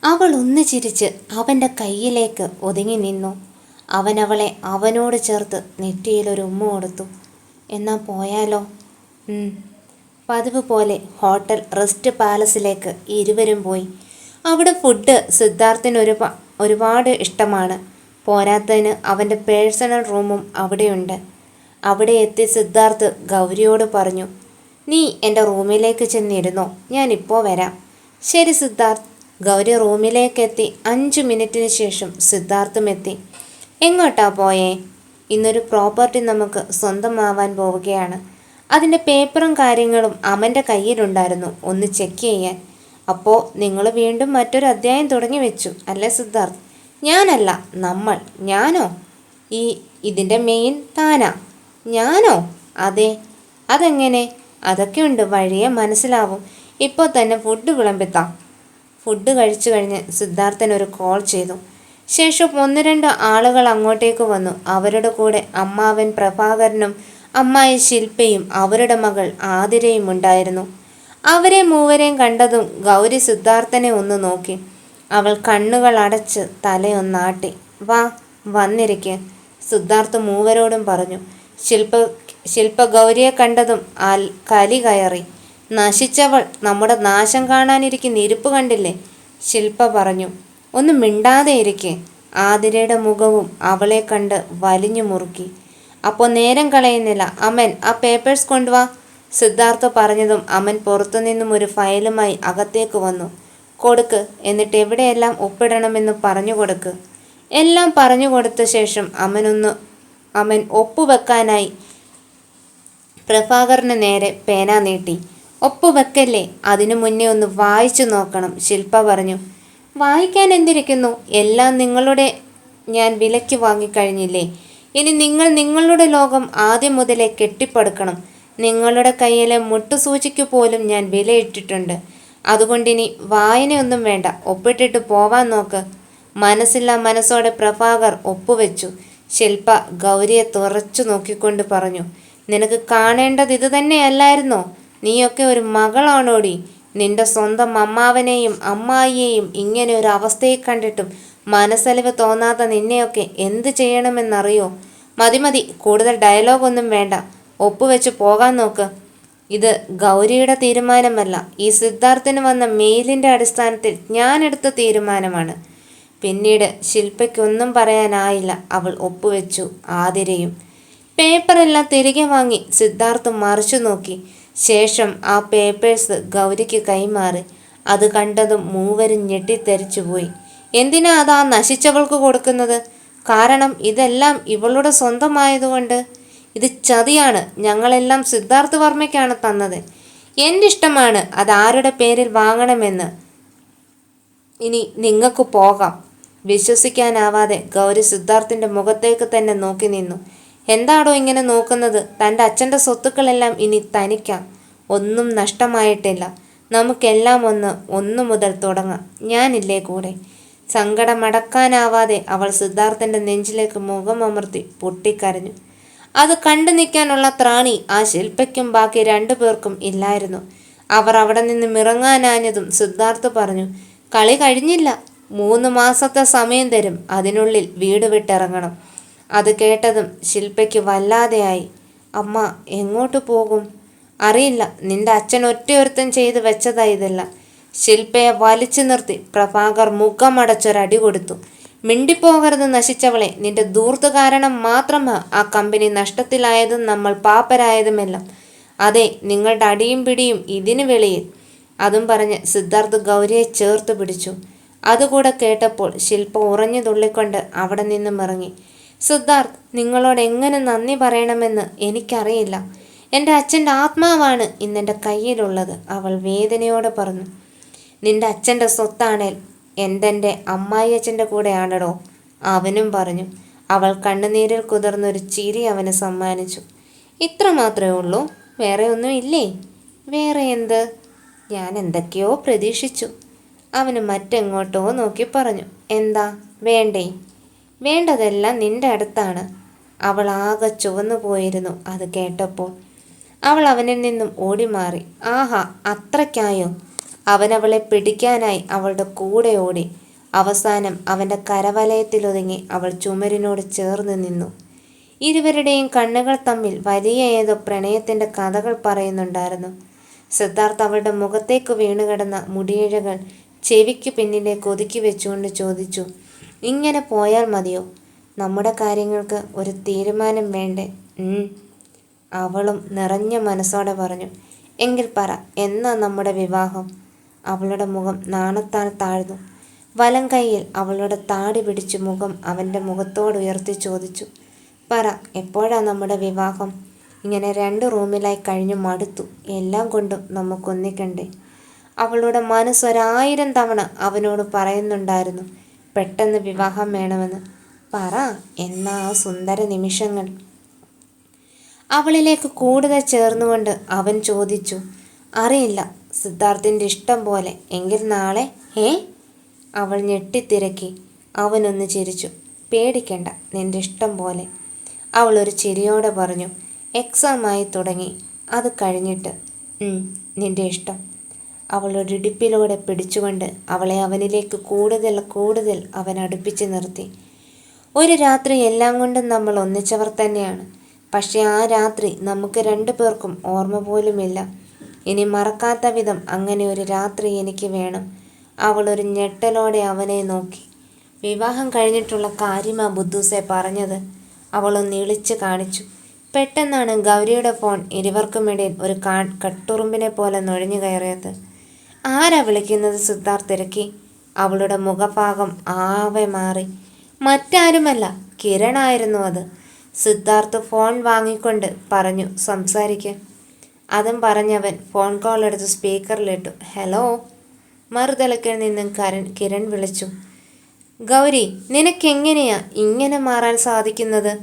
അവൾ ഒന്ന് ചിരിച്ച് അവൻ്റെ കയ്യിലേക്ക് ഒതുങ്ങി നിന്നു. അവൻ അവളെ അവനോട് ചേർത്ത് നെറ്റിയിലൊരു ഉമ്മ കൊടുത്തു. എന്നാ പോയാലോ? പതിവ് പോലെ ഹോട്ടൽ റെസ്റ്റ് പാലസിലേക്ക് ഇരുവരും പോയി. അവിടെ ഫുഡ് സിദ്ധാർത്ഥിന് ഒരുപാട് ഇഷ്ടമാണ്. പോരാത്തതിന് അവൻ്റെ പേഴ്സണൽ റൂമും അവിടെയുണ്ട്. അവിടെ എത്തി സിദ്ധാർത്ഥ് ഗൗരിയോട് പറഞ്ഞു, നീ എൻ്റെ റൂമിലേക്ക് ചെന്നിരുന്നോ, ഞാനിപ്പോൾ വരാം. ശരി സിദ്ധാർത്ഥ്. ഗൗരി റൂമിലേക്കെത്തി 5 മിനിറ്റിന് ശേഷം സിദ്ധാർത്ഥും എത്തി. എങ്ങോട്ടാ പോയേ? ഇന്നൊരു പ്രോപ്പർട്ടി നമുക്ക് സ്വന്തമാവാൻ പോവുകയാണ്. അതിൻ്റെ പേപ്പറും കാര്യങ്ങളും അമ്മൻ്റെ കയ്യിലുണ്ടായിരുന്നു, ഒന്ന് ചെക്ക് ചെയ്യാൻ. അപ്പോൾ നിങ്ങൾ വീണ്ടും മറ്റൊരു അധ്യായം തുടങ്ങി വെച്ചു അല്ലേ സിദ്ധാർത്ഥ്? ഞാനല്ല, നമ്മൾ. ഞാനോ? ഇതിൻ്റെ മെയിൻ താനാ. ഞാനോ? അതെ. അതെങ്ങനെ? അതൊക്കെയുണ്ട്, വഴിയെ മനസ്സിലാവും. ഇപ്പോൾ തന്നെ ഫുഡ് വിളമ്പിത്താം. ഫുഡ് കഴിച്ചു കഴിഞ്ഞ് സിദ്ധാർത്ഥൻ ഒരു കോൾ ചെയ്തു. ശേഷം 1-2 ആളുകൾ അങ്ങോട്ടേക്ക് വന്നു. അവരുടെ കൂടെ അമ്മാവൻ പ്രഭാകരനും അമ്മായി ശില്പയും അവരുടെ മകൾ ആതിരയും ഉണ്ടായിരുന്നു. അവരെ മൂവരെയും കണ്ടതും ഗൗരി സിദ്ധാർത്ഥനെ ഒന്ന് നോക്കി. അവൾ കണ്ണുകൾ അടച്ച് തലയൊന്നാട്ടി. വാ, വന്നിരിക്കെ, സിദ്ധാർത്ഥ് മൂവരോടും പറഞ്ഞു. ശില്പ ഗൗരിയെ കണ്ടതും കലി കയറി. നശിച്ചവൾ, നമ്മുടെ നാശം കാണാനിരിക്കുന്ന ഇരിപ്പ് കണ്ടില്ലേ? ശില്പ പറഞ്ഞു. ഒന്ന് മിണ്ടാതെ ഇരിക്കെ. ആതിരയുടെ മുഖവും അവളെ കണ്ട് വലിഞ്ഞു മുറുക്കി. അപ്പോൾ നേരം കളയുന്നില്ല, അമൻ ആ പേപ്പേഴ്സ് കൊണ്ടുവാ. സിദ്ധാർത്ഥ പറഞ്ഞതും അമൻ പുറത്തുനിന്നും ഒരു ഫയലുമായി അകത്തേക്ക് വന്നു. കൊടുക്ക്, എന്നിട്ട് എവിടെയെല്ലാം ഒപ്പിടണമെന്ന് പറഞ്ഞു കൊടുക്ക്. എല്ലാം പറഞ്ഞു കൊടുത്ത ശേഷം അമൻ ഒപ്പുവെക്കാനായി പ്രഭാകറിന് നേരെ പേന നീട്ടി. ഒപ്പുവെക്കല്ലേ, അതിനു മുന്നേ ഒന്ന് വായിച്ചു നോക്കണം, ശില്പ പറഞ്ഞു. വായിക്കാൻ എന്തിരിക്കുന്നു? എല്ലാം നിങ്ങളുടെ ഞാൻ വിലയ്ക്ക് വാങ്ങിക്കഴിഞ്ഞില്ലേ. ഇനി നിങ്ങൾ നിങ്ങളുടെ ലോകം ആദ്യം മുതലേ കെട്ടിപ്പടുക്കണം. നിങ്ങളുടെ കയ്യിലെ മുട്ടുസൂചിക്ക് പോലും ഞാൻ വിലയിട്ടിട്ടുണ്ട്. അതുകൊണ്ടിനി വായനയൊന്നും വേണ്ട, ഒപ്പിട്ടിട്ട് പോവാൻ നോക്ക്. മനസ്സില്ലാ മനസ്സോടെ പ്രഭാകർ ഒപ്പുവെച്ചു. ശില്പ ഗൗരിയെ തുറച്ചു നോക്കിക്കൊണ്ട് പറഞ്ഞു. നിനക്ക് കാണേണ്ടത് ഇത് തന്നെയല്ലായിരുന്നോ? നീയൊക്കെ ഒരു മകളാണോടി? നിന്റെ സ്വന്തം അമ്മാവനെയും അമ്മായിയെയും ഇങ്ങനെ ഒരു അവസ്ഥയിൽ കണ്ടിട്ടും മനസ്സലിവ് തോന്നാത്ത നിന്നെയൊക്കെ എന്ത് ചെയ്യണമെന്നറിയോ? മതി, കൂടുതൽ ഡയലോഗൊന്നും വേണ്ട, ഒപ്പുവെച്ച് പോകാൻ നോക്ക്. ഇത് ഗൗരിയുടെ തീരുമാനമല്ല, ഈ സിദ്ധാർത്ഥിന് വന്ന മെയിലിൻ്റെ അടിസ്ഥാനത്തിൽ ഞാനെടുത്ത തീരുമാനമാണ്. പിന്നീട് ശില്പയ്ക്കൊന്നും പറയാനായില്ല. അവൾ ഒപ്പുവെച്ചു. ആതിരയും പേപ്പറെല്ലാം തിരികെ വാങ്ങി സിദ്ധാർത്ഥ് മറിച്ചു നോക്കി. ശേഷം ആ പേപ്പേഴ്സ് ഗൗരിക്ക് കൈമാറി. അത് കണ്ടതും മൂവരും ഞെട്ടിത്തെറിച്ചുപോയി. എന്തിനാ അതാ നശിച്ചവൾക്ക് കൊടുക്കുന്നത്? കാരണം ഇതെല്ലാം ഇവളുടെ സ്വന്തമായതുകൊണ്ട്. ഇത് ചതിയാണ്. ഞങ്ങളെല്ലാം സിദ്ധാർത്ഥ് വർമ്മയ്ക്കാണ് തന്നത്. എൻ്റെ ഇഷ്ടമാണ് അതാരുടെ പേരിൽ വാങ്ങണമെന്ന്. ഇനി നിങ്ങൾക്ക് പോകാം. വിശ്വസിക്കാനാവാതെ ഗൗരി സിദ്ധാർത്ഥിൻ്റെ മുഖത്തേക്ക് തന്നെ നോക്കി നിന്നു. എന്താടോ ഇങ്ങനെ നോക്കുന്നത്? തൻ്റെ അച്ഛൻ്റെ സ്വത്തുക്കളെല്ലാം ഇനി തനിക്കാം. ഒന്നും നഷ്ടമായിട്ടില്ല. നമുക്കെല്ലാം ഒന്നു മുതൽ തുടങ്ങാം. ഞാനില്ലേ കൂടെ? സങ്കടമടക്കാനാവാതെ അവൾ സിദ്ധാർത്ഥൻ്റെ നെഞ്ചിലേക്ക് മുഖമമർത്തി പൊട്ടിക്കരഞ്ഞു. അത് കണ്ടു നിൽക്കാനുള്ള ത്രാണി ആ ശില്പയ്ക്കും ബാക്കി 2 പേർക്കും ഇല്ലായിരുന്നു. അവർ അവിടെ നിന്ന് ഇറങ്ങാനാഞ്ഞതും സിദ്ധാർത്ഥ് പറഞ്ഞു, കളി കഴിഞ്ഞില്ല. 3 മാസത്തെ സമയം തരും. അതിനുള്ളിൽ വീട് വിട്ടിറങ്ങണം. അത് കേട്ടതും ശില്പയ്ക്ക് വല്ലാതെയായി. അമ്മ, എങ്ങോട്ട് പോകും? അറിയില്ല. നിന്റെ അച്ഛൻ ഒറ്റയൊരുത്തൻ ചെയ്ത് വെച്ചതാ ഇതെല്ലാം. ശില്പയെ വലിച്ചു നിർത്തി പ്രഭാകർ മുഖമടച്ചൊരടി കൊടുത്തു. മിണ്ടിപ്പോകരുത് നശിച്ചവളെ. നിന്റെ ധൂർത്ത് കാരണം മാത്രമാ ആ കമ്പനി നഷ്ടത്തിലായതും നമ്മൾ പാപ്പരായതുമെല്ലാം. അതെ, നിങ്ങളുടെ അടിയും പിടിയും ഇതിന് വെളിയിൽ. അതും പറഞ്ഞ് സിദ്ധാർത്ഥ് ഗൗരിയെ ചേർത്ത് പിടിച്ചു. അതുകൂടെ കേട്ടപ്പോൾ ശില്പ ഉറഞ്ഞു തുള്ളിക്കൊണ്ട് അവിടെ നിന്നും ഇറങ്ങി. സിദ്ധാർത്ഥ്, നിങ്ങളോട് എങ്ങനെ നന്ദി പറയണമെന്ന് എനിക്കറിയില്ല. എൻ്റെ അച്ഛൻ്റെ ആത്മാവാണ് ഇന്നെൻ്റെ കയ്യിലുള്ളത്, അവൾ വേദനയോടെ പറഞ്ഞു. നിന്റെ അച്ഛൻ്റെ സ്വത്താണേൽ എൻ്റെ അമ്മായിയച്ഛൻ്റെ കൂടെയാണടോ, അവനും പറഞ്ഞു. അവൾ കണ്ണുനീരിൽ കുതിർന്നൊരു ചിരി അവന് സമ്മാനിച്ചു. ഇത്ര മാത്രമേ ഉള്ളൂ? വേറെ ഒന്നും ഇല്ലേ? വേറെ എന്ത്? ഞാൻ എന്തൊക്കെയോ പ്രതീക്ഷിച്ചു. അവന് മറ്റെങ്ങോട്ടോ നോക്കി പറഞ്ഞു. എന്താ വേണ്ടേ? വേണ്ടതെല്ലാം നിന്റെ അടുത്താണ്. അവൾ ആകെ ചുവന്നു പോയിരുന്നു അത് കേട്ടപ്പോൾ. അവൾ അവനിൽ നിന്നും ഓടി മാറി. ആഹാ, അത്രയ്ക്കായോ? അവനവളെ പിടിക്കാനായി അവളുടെ കൂടെ ഓടി. അവസാനം അവൻ്റെ കരവലയത്തിലൊതുങ്ങി അവൾ ചുമരിനോട് ചേർന്ന് നിന്നു. ഇരുവരുടെയും കണ്ണുകൾ തമ്മിൽ വലിയ ഏതോ പ്രണയത്തിൻ്റെ കഥകൾ പറയുന്നുണ്ടായിരുന്നു. സിദ്ധാർത്ഥ് അവളുടെ മുഖത്തേക്ക് വീണുകിടന്ന മുടിയിഴകൾ ചെവിക്ക് പിന്നിലേക്ക് ഒതുക്കി വെച്ചുകൊണ്ട് ചോദിച്ചു, ഇങ്ങനെ പോയാൽ മതിയോ? നമ്മുടെ കാര്യങ്ങൾക്ക് ഒരു തീരുമാനം വേണ്ടേ? അവളും നിറഞ്ഞ മനസ്സോടെ പറഞ്ഞു, എങ്കിൽ പറ, എന്നാ നമ്മുടെ വിവാഹം? അവളുടെ മുഖം നാണത്താൽ താഴ്ന്നു. വലം കൈയിൽ അവളുടെ താടി പിടിച്ച് മുഖം അവൻ്റെ മുഖത്തോട് ഉയർത്തി ചോദിച്ചു, പറ, എപ്പോഴാ നമ്മുടെ വിവാഹം? ഇങ്ങനെ 2 റൂമിലായി കഴിഞ്ഞു മടുത്തു. എല്ലാം കൊണ്ടും നമുക്കൊന്നിക്കണ്ടേ? അവളുടെ മനസ്സൊരായിരം തവണ അവനോട് പറയുന്നുണ്ടായിരുന്നു, പെട്ടെന്ന് വിവാഹം വേണമെന്ന്. പറ, എന്നാ ആ സുന്ദര നിമിഷങ്ങൾ? അവളിലേക്ക് കൂടുതൽ ചേർന്നുകൊണ്ട് അവൻ ചോദിച്ചു, അറിയില്ല, സിദ്ധാർത്ഥിൻ്റെ ഇഷ്ടം പോലെ. എങ്കിൽ നാളെ? അവൾ ഞെട്ടിത്തിരക്കി. അവനൊന്ന് ചിരിച്ചു. പേടിക്കണ്ട, നിന്റെ ഇഷ്ടം പോലെ. അവൾ ഒരു ചിരിയോടെ പറഞ്ഞു. എക്സാമായി തുടങ്ങി, അത് കഴിഞ്ഞിട്ട്. നിന്റെ ഇഷ്ടം. അവളൊരു ഇടുപ്പിലൂടെ പിടിച്ചുകൊണ്ട് അവളെ അവനിലേക്ക് കൂടുതൽ അവൻ അടുപ്പിച്ച് നിർത്തി. ഒരു രാത്രി എല്ലാം കൊണ്ടും നമ്മൾ ഒന്നിച്ചവർ തന്നെയാണ്. പക്ഷേ ആ രാത്രി നമുക്ക് 2 പേർക്കും ഓർമ്മ പോലുമില്ല. ഇനി മറക്കാത്ത വിധം അങ്ങനെ ഒരു രാത്രി എനിക്ക് വേണം. അവളൊരു ഞെട്ടലോടെ അവനെ നോക്കി. വിവാഹം കഴിഞ്ഞിട്ടുള്ള കാര്യമാ ബുദ്ധൂസെ പറഞ്ഞത്? അവളൊന്ന് ഇളിച്ച് കാണിച്ചു. പെട്ടെന്നാണ് ഗൗരിയുടെ ഫോൺ ഇരുവർക്കുമിടയിൽ ഒരു കട്ടുറുമ്പിനെ പോലെ നുഴഞ്ഞു കയറിയത്. ആരാ വിളിക്കുന്നത്? സിദ്ധാർത്ഥ് തിരക്കി. അവളുടെ മുഖഭാഗം ആവെ മാറി. മറ്റാരുമല്ല, കിരണായിരുന്നു അത്. സിദ്ധാർത്ഥ് ഫോൺ വാങ്ങിക്കൊണ്ട് പറഞ്ഞു, സംസാരിക്കുക. അതും പറഞ്ഞവൻ ഫോൺ കോൾ എടുത്ത് സ്പീക്കറിലിട്ടു. ഹലോ. മറുതലക്കിൽ നിന്നും കിരൺ വിളിച്ചു. ഗൗരി, നിനക്കെങ്ങനെയാ ഇങ്ങനെ മാറാൻ സാധിക്കുന്നത്?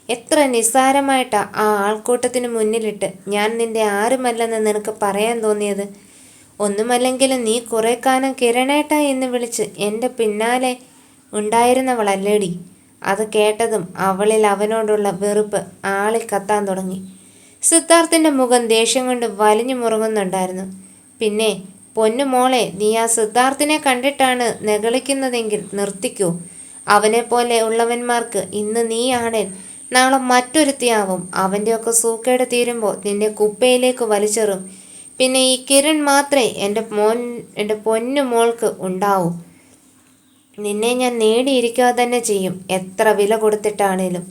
എത്ര നിസ്സാരമായിട്ടാ ആ ആൾക്കൂട്ടത്തിന് മുന്നിലിട്ട് ഞാൻ നിന്റെ ആരുമല്ലെന്ന് നിനക്ക് പറയാൻ തോന്നിയത്? ഒന്നുമല്ലെങ്കിലും നീ കുറേ കാലം കിരണേട്ട എന്ന് വിളിച്ച് എൻ്റെ പിന്നാലെ ഉണ്ടായിരുന്നവളല്ലേടി? അത് കേട്ടതും അവളിൽ അവനോടുള്ള വെറുപ്പ് ആളിക്കത്താൻ തുടങ്ങി. സിദ്ധാർത്ഥിൻ്റെ മുഖം ദേഷ്യം കൊണ്ട് വലിഞ്ഞു മുറുകുന്നുണ്ടായിരുന്നു. പിന്നെ പൊന്നുമോളെ, നീ ആ സിദ്ധാർത്ഥിനെ കണ്ടിട്ടാണ് നെകളിക്കുന്നതെങ്കിൽ നിർത്തിക്കൂ. അവനെപ്പോലെ ഉള്ളവന്മാർക്ക് ഇന്ന് നീയാണേൽ നാളെ മറ്റൊരുത്തിയാവും. അവൻ്റെയൊക്കെ സൂക്കേട് തീരുമ്പോൾ നിന്നെ കുപ്പയിലേക്ക് വലിച്ചെറും. പിന്നെ ഈ കിരൺ മാത്രമേ എൻ്റെ പൊന്നു മോൾക്ക് ഉണ്ടാവൂ. നിന്നെ ഞാൻ നേടിയിരിക്കുക തന്നെ ചെയ്യും, എത്ര വില കൊടുത്തിട്ടാണേലും.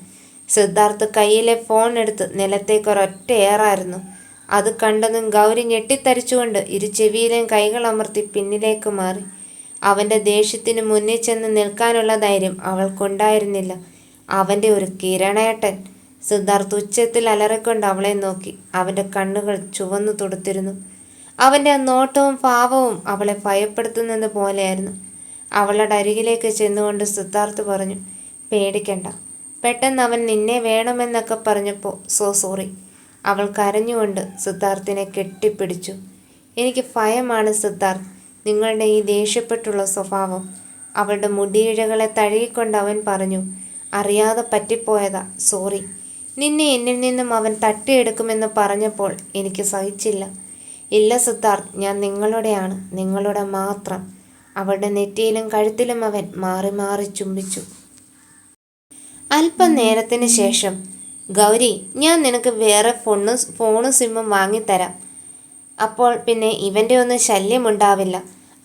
സിദ്ധാർത്ഥ് കയ്യിലെ ഫോൺ എടുത്ത് നിലത്തേക്കൊരൊറ്റ ഏറായിരുന്നു. അത് കണ്ടതും ഗൗരി ഞെട്ടിത്തരിച്ചുകൊണ്ട് ചെവിയിലെയും കൈകൾ അമർത്തി പിന്നിലേക്ക് മാറി. അവൻ്റെ ദേഷ്യത്തിന് മുന്നിൽ ചെന്ന് നിൽക്കാനുള്ള ധൈര്യം അവൾക്കുണ്ടായിരുന്നില്ല. അവൻ്റെ ഒരു കിരണേട്ടൻ! സിദ്ധാർത്ഥ് ഉച്ചത്തിൽ അലറിക്കൊണ്ട് അവളെ നോക്കി. അവൻ്റെ കണ്ണുകൾ ചുവന്നു തുടുത്തിരുന്നു. അവൻ്റെ ആ നോട്ടവും ഭാവവും അവളെ ഭയപ്പെടുത്തുന്നത് പോലെയായിരുന്നു. അവളുടെ അരികിലേക്ക് ചെന്നുകൊണ്ട് സിദ്ധാർത്ഥ് പറഞ്ഞു, പേടിക്കണ്ട. പെട്ടെന്ന് അവൻ നിന്നെ വേണമെന്നൊക്കെ പറഞ്ഞപ്പോൾ സോറി. അവൾ കരഞ്ഞുകൊണ്ട് സിദ്ധാർത്ഥിനെ കെട്ടിപ്പിടിച്ചു. എനിക്ക് ഭയമാണ് സിദ്ധാർത്ഥ്, നിങ്ങളുടെ ഈ ദേഷ്യപ്പെട്ടുള്ള സ്വഭാവം. അവളുടെ മുടിയിഴകളെ തഴുകിക്കൊണ്ട് അവൻ പറഞ്ഞു, അറിയാതെ പറ്റിപ്പോയതാ, സോറി. നിന്നെ എന്നിൽ നിന്നും അവൻ തട്ടിയെടുക്കുമെന്ന് പറഞ്ഞപ്പോൾ എനിക്ക് സഹിച്ചില്ല. ഇല്ല സിദ്ധാർത്ഥ്, ഞാൻ നിങ്ങളുടെയാണ്, നിങ്ങളുടെ മാത്രം. അവളുടെ നെറ്റിയിലും കഴുത്തിലും അവൻ മാറി മാറി ചുംബിച്ചു. അല്പം നേരത്തിന് ശേഷം, ഗൗരി, ഞാൻ നിനക്ക് വേറെ ഫോണും സിമ്മും വാങ്ങിത്തരാം. അപ്പോൾ പിന്നെ ഇവൻ്റെ ഒന്നും ശല്യമുണ്ടാവില്ല.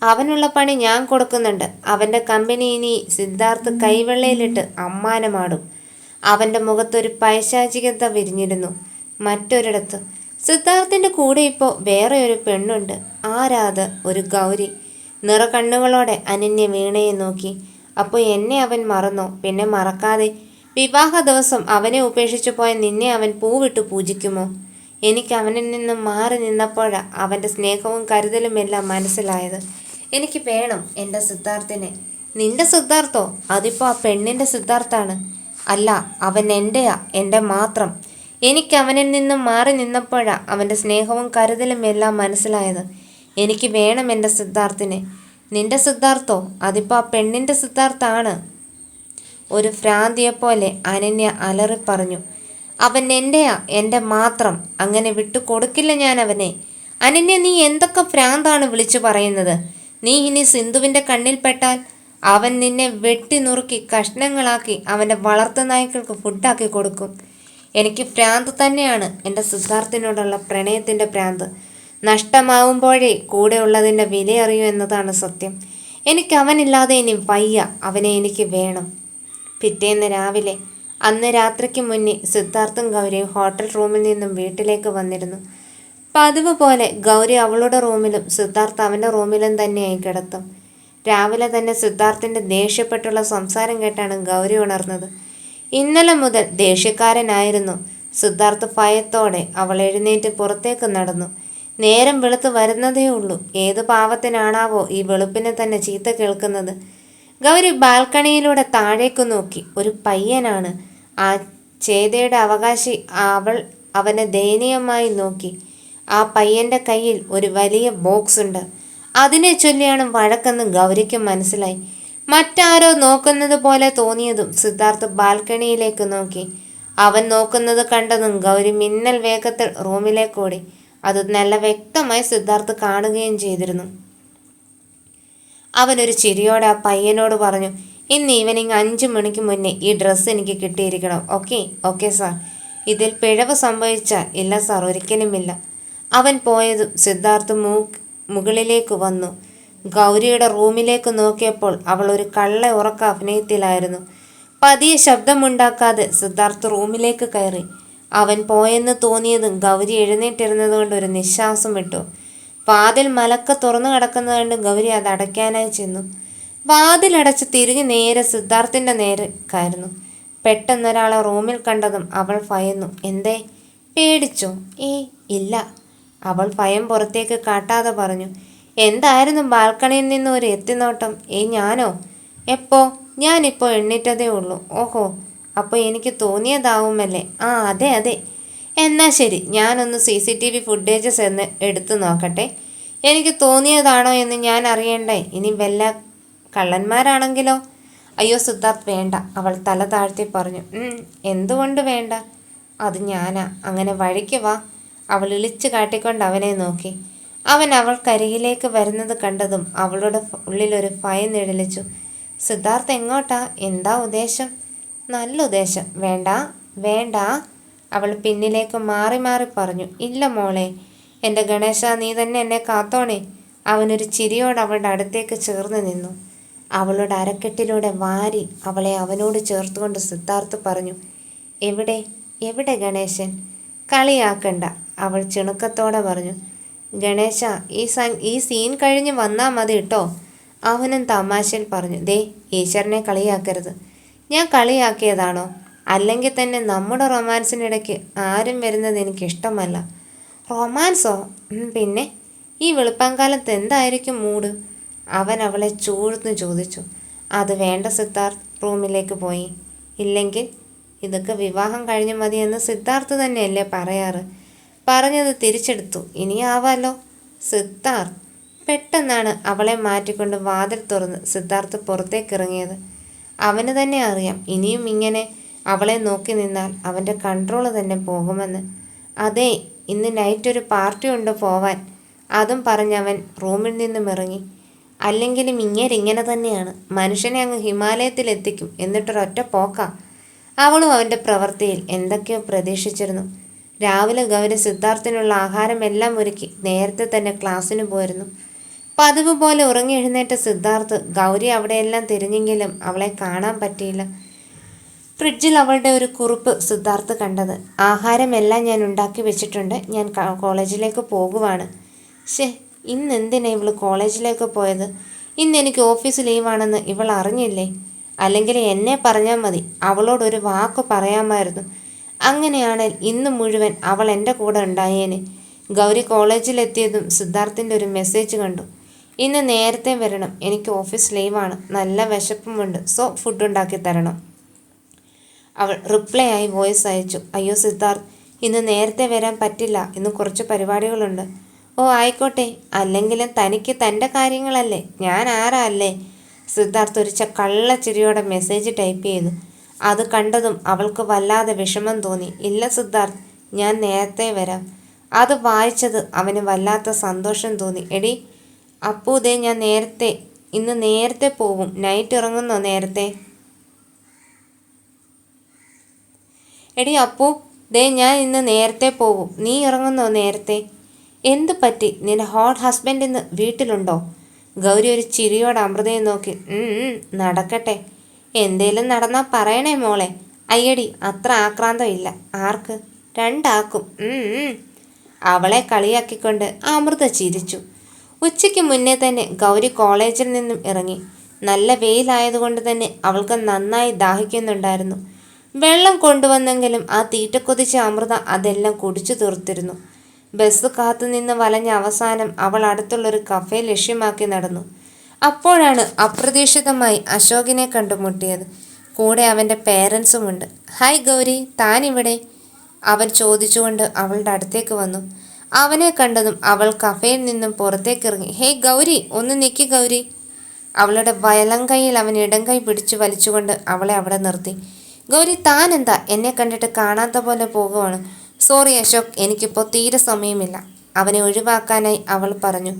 അവനുള്ള പണി ഞാൻ കൊടുക്കുന്നുണ്ട്. അവൻ്റെ കമ്പനി ഇനി സിദ്ധാർത്ഥ് കൈവെള്ളയിലിട്ട് അമ്മാനമാടും. അവൻ്റെ മുഖത്തൊരു പൈശാചികത വിരിഞ്ഞിരുന്നു. മറ്റൊരിടത്ത് സിദ്ധാർത്ഥിൻ്റെ കൂടെ ഇപ്പോൾ വേറെ ഒരു പെണ്ണുണ്ട്. ആരാത്? ഒരു ഗൗരി. നിറകണ്ണുകളോടെ അനന്യ വീണയെ നോക്കി. അപ്പോൾ എന്നെ അവൻ മറന്നോ? പിന്നെ മറക്കാതെ. വിവാഹ ദിവസം അവനെ ഉപേക്ഷിച്ചു പോയ നിന്നെ അവൻ പൂവിട്ട് പൂജിക്കുമോ? എനിക്ക് അവനിൽ നിന്നും മാറി നിന്നപ്പോഴാ അവൻ്റെ സ്നേഹവും കരുതലും എല്ലാം മനസ്സിലായത്. എനിക്ക് വേണം എൻ്റെ സിദ്ധാർത്ഥിനെ. നിന്റെ സിദ്ധാർത്ഥോ? അതിപ്പോൾ ആ പെണ്ണിൻ്റെ സിദ്ധാർത്ഥാണ്. അല്ല, അവൻ എൻ്റെയാ, എൻ്റെ മാത്രം. എനിക്ക് അവനിൽ നിന്നും മാറി നിന്നപ്പോഴാ അവൻ്റെ സ്നേഹവും കരുതലും എല്ലാം മനസ്സിലായത്. എനിക്ക് വേണം എൻ്റെ സിദ്ധാർത്ഥിനെ. നിന്റെ സിദ്ധാർത്ഥോ? അതിപ്പോൾ ആ പെണ്ണിൻ്റെ സിദ്ധാർത്ഥാണ്. ഒരു ഭ്രാന്തിയെപ്പോലെ അനന്യ അലറിപ്പറഞ്ഞു. അവൻ എൻ്റെയാ, എൻ്റെ മാത്രം. അങ്ങനെ വിട്ടു കൊടുക്കില്ല ഞാൻ അവനെ. അനന്യ, നീ എന്തൊക്കെ ഭ്രാന്താണ് വിളിച്ചു പറയുന്നത്? നീ ഇനി സിന്ധുവിൻ്റെ കണ്ണിൽപ്പെട്ടാൽ അവൻ നിന്നെ വെട്ടി നുറുക്കി കഷ്ണങ്ങളാക്കി അവൻ്റെ വളർത്തുനായ്ക്കൾക്ക് ഫുഡാക്കി കൊടുക്കും. എനിക്ക് ഭ്രാന്ത് തന്നെയാണ്, എൻ്റെ സിദ്ധാർത്ഥിനോടുള്ള പ്രണയത്തിൻ്റെ ഭ്രാന്ത്. നഷ്ടമാവുമ്പോഴേ കൂടെ ഉള്ളതിൻ്റെ വിലയറിയൂ എന്നതാണ് സത്യം. എനിക്ക് അവനില്ലാതെ ഇനി വയ്യ, അവനെ എനിക്ക് വേണം. പിറ്റേന്ന് രാവിലെ, അന്ന് രാത്രിക്ക് മുന്നേ സിദ്ധാർത്ഥും ഗൗരിയും ഹോട്ടൽ റൂമിൽ നിന്നും വീട്ടിലേക്ക് വന്നിരുന്നു. പതിവ് പോലെ ഗൗരി അവളുടെ റൂമിലും സിദ്ധാർത്ഥ് അവൻ്റെ റൂമിലും തന്നെയായി കിടത്തും. രാവിലെ തന്നെ സിദ്ധാർത്ഥിൻ്റെ ദേഷ്യപ്പെട്ടുള്ള സംസാരം കേട്ടാണ് ഗൗരി ഉണർന്നത്. ഇന്നലെ മുതൽ ദേഷ്യക്കാരനായിരുന്നു സിദ്ധാർത്ഥ്. ഭയത്തോടെ അവൾ എഴുന്നേറ്റ് പുറത്തേക്ക് നടന്നു. നേരം വെളുത്ത് വരുന്നതേ ഉള്ളൂ. ഏത് പാവത്തിനാണാവോ ഈ വെളുപ്പിനെ തന്നെ ചീത്ത കേൾക്കുന്നത്? ഗൗരി ബാൽക്കണിയിലൂടെ താഴേക്ക് നോക്കി. ഒരു പയ്യനാണ് ആ ചേതയുടെ അവകാശി. അവൾ അവനെ ദയനീയമായി നോക്കി. ആ പയ്യൻ്റെ കയ്യിൽ ഒരു വലിയ ബോക്സ് ഉണ്ട്. അതിനെ ചൊല്ലിയാണ് വഴക്കെന്ന് ഗൗരിക്ക് മനസ്സിലായി. മറ്റാരോ നോക്കുന്നത് പോലെ തോന്നിയതും സിദ്ധാർത്ഥ് ബാൽക്കണിയിലേക്ക് നോക്കി. അവൻ നോക്കുന്നത് കണ്ടതും ഗൗരി മിന്നൽ വേഗത്തിൽ റൂമിലേക്കോടി. അത് നല്ല വ്യക്തമായി സിദ്ധാർത്ഥ് കാണുകയും ചെയ്തിരുന്നു. അവനൊരു ചിരിയോടെ ആ പയ്യനോട് പറഞ്ഞു, ഇന്ന് ഈവനിങ് 5 മണിക്ക് മുന്നേ ഈ ഡ്രസ്സ് എനിക്ക് കിട്ടിയിരിക്കണം. ഓക്കെ? Okay sir. ഇതിൽ പിഴവ് സംഭവിച്ചാൽ? ഇല്ല സാർ, ഒരിക്കലുമില്ല. അവൻ പോയതും സിദ്ധാർത്ഥ് മുകളിലേക്ക് വന്നു. ഗൗരിയുടെ റൂമിലേക്ക് നോക്കിയപ്പോൾ അവൾ ഒരു കള്ള ഉറക്ക അഭിനയത്തിലായിരുന്നു. പതിയെ ശബ്ദമുണ്ടാക്കാതെ സിദ്ധാർത്ഥ് റൂമിലേക്ക് കയറി. അവൻ പോയെന്ന് തോന്നിയതും ഗൗരി എഴുന്നേറ്റിരുന്നതുകൊണ്ട് ഒരു നിശ്വാസം വിട്ടു. വാതിൽ മലക്ക തുറന്നു കിടക്കുന്നത് കണ്ട് ഗൗരി അത് അടയ്ക്കാനായി ചെന്നു. വാതിലടച്ച് തിരിഞ്ഞ് നേരെ സിദ്ധാർത്ഥിൻ്റെ നേരെ കയറുന്നു. പെട്ടെന്നൊരാളെ റൂമിൽ കണ്ടതും അവൾ ഭയന്നു. എന്തേ? പേടിച്ചോ? ഇല്ല. അവൾ ഭയം പുറത്തേക്ക് കാട്ടാതെ പറഞ്ഞു. എന്തായിരുന്നു ബാൽക്കണിയിൽ നിന്ന് ഒരു എത്തിനോട്ടം? ഞാനോ? എപ്പോ? ഞാനിപ്പോൾ എണ്ണീറ്റതേ ഉള്ളൂ. ഓഹോ, അപ്പോൾ എനിക്ക് തോന്നിയതാവുമല്ലേ? അതെ അതെ. എന്നാൽ ശരി, ഞാനൊന്ന് CCTV ഫുട്ടേജസ് എന്ന് എടുത്തു നോക്കട്ടെ. എനിക്ക് തോന്നിയതാണോ എന്ന് ഞാൻ അറിയണ്ടേ? ഇനി വല്ല കള്ളന്മാരാണെങ്കിലോ? അയ്യോ സിദ്ധാർത്ഥ്, വേണ്ട. അവൾ തല താഴ്ത്തി പറഞ്ഞു. എന്തുകൊണ്ട് വേണ്ട? അത് ഞാനാ. അങ്ങനെ വഴിക്ക് വാ. അവൾ ഇളിച്ചു കാട്ടിക്കൊണ്ട് അവനെ നോക്കി. അവൻ അവൾക്കരികിലേക്ക് വരുന്നത് കണ്ടതും അവളുടെ ഉള്ളിലൊരു ഭയം നിഴലിച്ചു. സിദ്ധാർത്ഥ്, എങ്ങോട്ടാ? എന്താ ഉദ്ദേശം? നല്ല ഉദ്ദേശം. വേണ്ട വേണ്ട. അവൾ പിന്നിലേക്ക് മാറി മാറി പറഞ്ഞു. ഇല്ല മോളെ, എൻ്റെ ഗണേശ, നീ തന്നെ എന്നെ കാത്തോണേ. അവനൊരു ചിരിയോട് അവളുടെ അടുത്തേക്ക് ചേർന്ന് നിന്നു. അവളുടെ അരക്കെട്ടിലൂടെ വാരി അവളെ അവനോട് ചേർത്തുകൊണ്ട് സിദ്ധാർത്ഥ് പറഞ്ഞു. എവിടെ എവിടെ ഗണേശൻ? കളിയാക്കണ്ട, അവൾ ചിണുക്കത്തോടെ പറഞ്ഞു. ഗണേശ, ഈ സീൻ കഴിഞ്ഞ് വന്നാൽ മതി കേട്ടോ. അവനും തമാശയിൽ പറഞ്ഞു. ദേ, ഈശ്വരനെ കളിയാക്കരുത്. ഞാൻ കളിയാക്കിയതാണോ? അല്ലെങ്കിൽ തന്നെ നമ്മുടെ റൊമാൻസിനിടയ്ക്ക് ആരും വരുന്നത് എനിക്കിഷ്ടമല്ല. റൊമാൻസോ? പിന്നെ ഈ വെളുപ്പാങ്കാലത്ത് എന്തായിരിക്കും മൂഡ്? അവൻ അവളെ ചൂഴ്ന്നു ചോദിച്ചു. അത് വേണ്ട സിദ്ധാർത്ഥ്, റൂമിലേക്ക് പോയി. ഇല്ലെങ്കിൽ ഇതൊക്കെ വിവാഹം കഴിഞ്ഞ് മതിയെന്ന് സിദ്ധാർത്ഥ് തന്നെയല്ലേ പറയാറ്? പറഞ്ഞത് തിരിച്ചെടുത്തു. ഇനിയാവാലോ. സിദ്ധാർത്ഥ്. പെട്ടെന്നാണ് അവളെ മാറ്റിക്കൊണ്ട് വാതിൽ തുറന്ന് സിദ്ധാർത്ഥ് പുറത്തേക്കിറങ്ങിയത്. അവന് തന്നെ അറിയാം, ഇനിയും ഇങ്ങനെ അവളെ നോക്കി നിന്നാൽ അവൻ്റെ കൺട്രോൾ തന്നെ പോകുമെന്ന്. അതെ, ഇന്ന് നൈറ്റ് ഒരു പാർട്ടി ഉണ്ട് പോവാൻ. അതും പറഞ്ഞവൻ റൂമിൽ നിന്നും ഇറങ്ങി. അല്ലെങ്കിലും ഇങ്ങനെ തന്നെയാണ്, മനുഷ്യനെ അങ്ങ് ഹിമാലയത്തിലെത്തിക്കും. എന്നിട്ടൊരൊറ്റ പോക്കാ. അവളും അവൻ്റെ പ്രവൃത്തിയിൽ എന്തൊക്കെയോ പ്രതീക്ഷിച്ചിരുന്നു. രാവിലെ ഗൗരി സിദ്ധാർത്ഥിനുള്ള ആഹാരമെല്ലാം ഒരുക്കി നേരത്തെ തന്നെ ക്ലാസ്സിന് പോയിരുന്നു. പതിവ് പോലെ ഉറങ്ങി എഴുന്നേറ്റ സിദ്ധാർത്ഥ് ഗൗരി അവിടെയെല്ലാം തിരിഞ്ഞെങ്കിലും അവളെ കാണാൻ പറ്റിയില്ല. ഫ്രിഡ്ജിൽ അവളുടെ ഒരു കുറിപ്പ് സിദ്ധാർത്ഥ് കണ്ടത്. ആഹാരമെല്ലാം ഞാൻ ഉണ്ടാക്കി വെച്ചിട്ടുണ്ട്, ഞാൻ കോളേജിലേക്ക് പോകുവാണ്. ഇന്നെന്തിനാ ഇവൾ കോളേജിലേക്ക് പോയത്? ഇന്ന് എനിക്ക് ഓഫീസ് ലീവാണെന്ന് ഇവൾ അറിഞ്ഞില്ലേ? അല്ലെങ്കിൽ എന്നെ പറഞ്ഞാൽ മതി, അവളോടൊരു വാക്ക് പറയാമായിരുന്നു. അങ്ങനെയാണെങ്കിൽ ഇന്ന് മുഴുവൻ അവൾ എൻ്റെ കൂടെ ഉണ്ടായേനെ. ഗൗരി കോളേജിലെത്തിയതും സിദ്ധാർത്ഥിൻ്റെ ഒരു മെസ്സേജ് കണ്ടു. ഇന്ന് നേരത്തെ വരണം, എനിക്ക് ഓഫീസ് ലീവാണ്, നല്ല വിശപ്പുമുണ്ട്, സോ ഫുഡ് ഉണ്ടാക്കി തരണം. അവൾ റിപ്ലൈ ആയി വോയിസ് അയച്ചു. അയ്യോ സിദ്ധാർത്ഥ്, ഇന്ന് നേരത്തെ വരാൻ പറ്റില്ല, ഇന്ന് കുറച്ച് പരിപാടികളുണ്ട്. ഓ ആയിക്കോട്ടെ, അല്ലെങ്കിലും തനിക്ക് തൻ്റെ കാര്യങ്ങളല്ലേ, ഞാൻ ആരാ അല്ലേ? സിദ്ധാർത്ഥ് ഒരു കള്ളച്ചിരിയോടെ മെസ്സേജ് ടൈപ്പ് ചെയ്തു. അത് കണ്ടതും അവൾക്ക് വല്ലാതെ വിഷമം തോന്നി. ഇല്ല സിദ്ധാർത്ഥ്, ഞാൻ നേരത്തെ വരാം. അത് വായിച്ചത് അവന് വല്ലാത്ത സന്തോഷം തോന്നി. എടി അപ്പൂ, ദേ ഞാൻ ഇന്ന് നേരത്തെ പോവും. നൈറ്റ് ഇറങ്ങുന്നോ നേരത്തെ? എടി അപ്പൂ, ദേ ഞാൻ ഇന്ന് നേരത്തെ പോവും. നീ ഇറങ്ങുന്നോ നേരത്തെ? എന്ത് പറ്റി? നിന്റെ ഹോട്ട് ഹസ്ബൻഡ് ഇന്ന് വീട്ടിലുണ്ടോ? ഗൗരി ഒരു ചിരിയോടെ അമൃതയെ നോക്കി. നടക്കട്ടെ. എന്തേലും നടന്നാൽ പറയണേ മോളെ. അയ്യടി, അത്ര ആക്രാന്തം ഇല്ല. ആർക്ക്? രണ്ടാക്കും. അവളെ കളിയാക്കിക്കൊണ്ട് അമൃത ചിരിച്ചു. ഉച്ചയ്ക്ക് മുന്നേ തന്നെ ഗൗരി കോളേജിൽ നിന്നും ഇറങ്ങി. നല്ല വെയിലായതുകൊണ്ട് തന്നെ അവൾക്ക് നന്നായി ദാഹിക്കുന്നുണ്ടായിരുന്നു. വെള്ളം കൊണ്ടുവന്നെങ്കിലും ആ തീറ്റക്കൊതിച്ച അമൃത അതെല്ലാം കുടിച്ചു തീർത്തിരുന്നു. ബസ് കാത്തുനിന്ന് വലഞ്ഞ അവസാനം അവൾ അടുത്തുള്ളൊരു കഫേ ലക്ഷ്യമാക്കി നടന്നു. അപ്പോഴാണ് അപ്രതീക്ഷിതമായി അശോകിനെ കണ്ടുമുട്ടിയത്. കൂടെ അവൻ്റെ പേരൻസുമുണ്ട്. ഹായ് ഗൗരി, താനിവിടെ? അവൻ ചോദിച്ചുകൊണ്ട് അവളുടെ അടുത്തേക്ക് വന്നു. അവനെ കണ്ടതും അവൾ കഫേയിൽ നിന്നും പുറത്തേക്കിറങ്ങി. ഹേയ് ഗൗരി, ഒന്ന് നിൽക്കി ഗൗരി. അവളുടെ വലം കൈയിൽ അവൻ ഇടംകൈ പിടിച്ചു വലിച്ചുകൊണ്ട് അവളെ അവിടെ നിർത്തി. ഗൗരി, താൻ എന്താ എന്നെ കണ്ടിട്ട് കാണാത്ത പോലെ പോകുവാണ്? സോറി അശോക്, എനിക്കിപ്പോൾ തീരെ സമയമില്ല. അവനെ ഒഴിവാക്കാനായി അവൾ പറഞ്ഞു.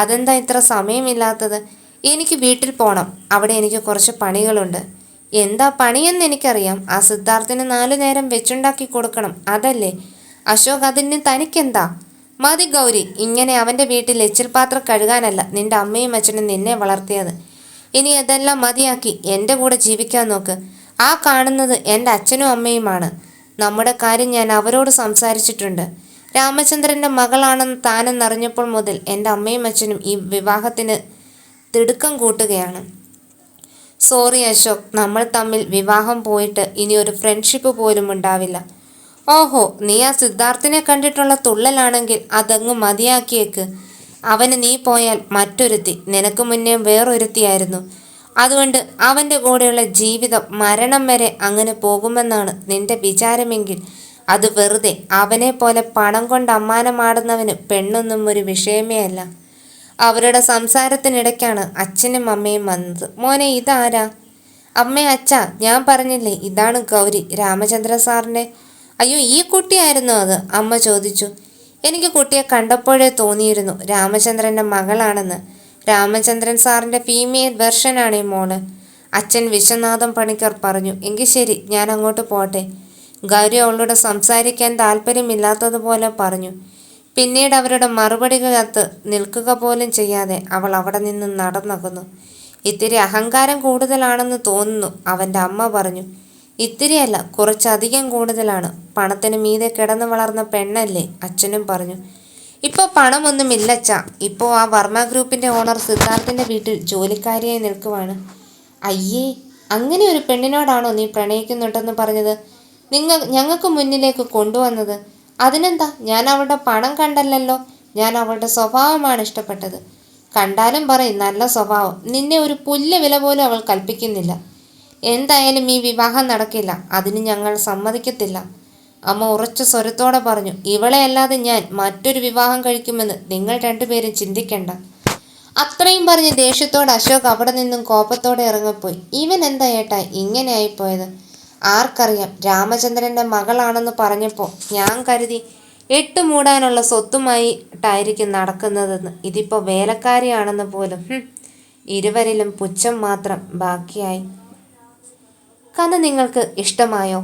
അതെന്താ ഇത്ര സമയമില്ലാത്തത്? എനിക്ക് വീട്ടിൽ പോകണം. അവിടെ എനിക്ക് കുറച്ച് പണികളുണ്ട്. എന്താ പണിയെന്ന് എനിക്കറിയാം. ആ സിദ്ധാർത്ഥിന് 4 നേരം വെച്ചുണ്ടാക്കി കൊടുക്കണം, അതല്ലേ? അശോക്, അതിന് തനിക്കെന്താ? മതി ഗൗരി, ഇങ്ങനെ അവൻ്റെ വീട്ടിൽ എച്ചിൽ പാത്രം കഴുകാനല്ല നിന്റെ അമ്മയും അച്ഛനും നിന്നെ വളർത്തിയത്. ഇനി അതെല്ലാം മതിയാക്കി എൻ്റെ കൂടെ ജീവിക്കാൻ നോക്ക്. ആ കാണുന്നത് എൻ്റെ അച്ഛനും അമ്മയുമാണ്. നമ്മുടെ കാര്യം ഞാൻ അവരോട് സംസാരിച്ചിട്ടുണ്ട്. രാമചന്ദ്രൻ്റെ മകളാണെന്ന് താനെന്നറിഞ്ഞപ്പോൾ മുതൽ എൻ്റെ അമ്മയും അച്ഛനും ഈ വിവാഹത്തിന് തിടുക്കം കൂട്ടുകയാണ്. സോറി അശോക്, നമ്മൾ തമ്മിൽ വിവാഹം പോയിട്ട് ഇനി ഒരു ഫ്രണ്ട്ഷിപ്പ് പോലും ഉണ്ടാവില്ല. ഓഹോ, നീ ആ സിദ്ധാർത്ഥിനെ കണ്ടിട്ടുള്ള തുള്ളലാണെങ്കിൽ അതങ്ങ് മതിയാക്കിയേക്ക്. അവന് നീ പോയാൽ മറ്റൊരുത്തി, നിനക്ക് മുന്നേ വേറൊരുത്തിയായിരുന്നു. അതുകൊണ്ട് അവൻ്റെ കൂടെയുള്ള ജീവിതം മരണം വരെ അങ്ങനെ പോകുമെന്നാണ് നിന്റെ വിചാരമെങ്കിൽ അത് വെറുതെ. അവനെ പോലെ പണം കൊണ്ട് അമ്മാനമാടുന്നവന് പെണ്ണൊന്നും ഒരു വിഷയമേ അല്ല. അവരുടെ സംസാരത്തിനിടയ്ക്കാണ് അച്ഛനും അമ്മയും വന്നത്. മോനെ, ഇതാരാ? അമ്മേ, അച്ഛ, ഞാൻ പറഞ്ഞില്ലേ, ഇതാണ് ഗൗരി, രാമചന്ദ്ര സാറിൻ്റെ. അയ്യോ, ഈ കുട്ടിയായിരുന്നു അത്? അമ്മ ചോദിച്ചു. എനിക്ക് കുട്ടിയെ കണ്ടപ്പോഴേ തോന്നിയിരുന്നു രാമചന്ദ്രൻ്റെ മകളാണെന്ന്. രാമചന്ദ്രൻ സാറിൻ്റെ ഫീമെയിൽ വെർഷനാണ് ഈ മോള്. അച്ഛൻ വിശ്വനാഥൻ പണിക്കർ പറഞ്ഞു. എങ്കിൽ ശരി, ഞാൻ അങ്ങോട്ട് പോട്ടെ. ഗൗരി അവളോട് സംസാരിക്കാൻ താല്പര്യമില്ലാത്തതുപോലെ പറഞ്ഞു. പിന്നീട് അവരുടെ മറുപടി കാത്ത് നിൽക്കുക പോലും ചെയ്യാതെ അവൾ അവിടെ നിന്ന് നടന്നകുന്നു. ഇത്തിരി അഹങ്കാരം കൂടുതലാണെന്ന് തോന്നുന്നു, അവൻ്റെ അമ്മ പറഞ്ഞു. ഇത്തിരിയല്ല, കുറച്ചധികം കൂടുതലാണ്. പണത്തിന് മീതെ കിടന്നു വളർന്ന പെണ്ണല്ലേ, അച്ഛനും പറഞ്ഞു. ഇപ്പോൾ പണമൊന്നുമില്ലച്ചാ. ഇപ്പോൾ ആ വർമ്മ ഗ്രൂപ്പിൻ്റെ ഓണർ സിദ്ധാർത്ഥിൻ്റെ വീട്ടിൽ ജോലിക്കാരിയായി നിൽക്കുവാണ്. അയ്യേ, അങ്ങനെ ഒരു പെണ്ണിനോടാണോ നീ പ്രണയിക്കുന്നുണ്ടെന്ന് പറഞ്ഞത് ഞങ്ങൾക്ക് മുന്നിലേക്ക് കൊണ്ടുവന്നത്? അതിനെന്താ? ഞാൻ അവളുടെ പണം കണ്ടല്ലോ. ഞാൻ അവളുടെ സ്വഭാവമാണ് ഇഷ്ടപ്പെട്ടത്. കണ്ടാലും പറയും നല്ല സ്വഭാവം. നിന്നെ ഒരു പുല്ല് വില പോലും അവൾ കൽപ്പിക്കുന്നില്ല. എന്തായാലും ഈ വിവാഹം നടക്കില്ല. അതിന് ഞങ്ങൾ സമ്മതിക്കത്തില്ല. അമ്മ ഉറച്ച സ്വരത്തോടെ പറഞ്ഞു. ഇവളെ അല്ലാതെ ഞാൻ മറ്റൊരു വിവാഹം കഴിക്കുമെന്ന് നിങ്ങൾ രണ്ടുപേരും ചിന്തിക്കണ്ട. അത്രയും പറഞ്ഞ് ദേഷ്യത്തോടെ അശോക് അവിടെ നിന്നും കോപത്തോടെ ഇറങ്ങിപ്പോയി. ഇവൻ എന്താ ഏട്ടാ ഇങ്ങനെ ആയിപ്പോയത്? ആർക്കറിയാം, രാമചന്ദ്രൻ്റെ മകളാണെന്ന് പറഞ്ഞപ്പോൾ ഞാൻ കരുതി 8 മൂടാനുള്ള സ്വത്തുമായിട്ടായിരിക്കും നടക്കുന്നതെന്ന്. ഇതിപ്പോൾ വേലക്കാരിയാണെന്ന് പോലും. ഇരുവരിലും പുച്ഛം മാത്രം ബാക്കിയായി. കഥ നിങ്ങൾക്ക് ഇഷ്ടമായോ?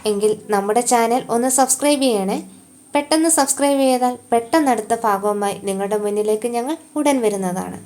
എങ്കിൽ നമ്മുടെ ചാനൽ ഒന്ന് സബ്സ്ക്രൈബ് ചെയ്യണേ. പെട്ടെന്ന് സബ്സ്ക്രൈബ് ചെയ്താൽ പെട്ടെന്ന് അടുത്ത ഭാഗവുമായി നിങ്ങളുടെ മുന്നിലേക്ക് ഞങ്ങൾ ഉടൻ വരുന്നതാണ്.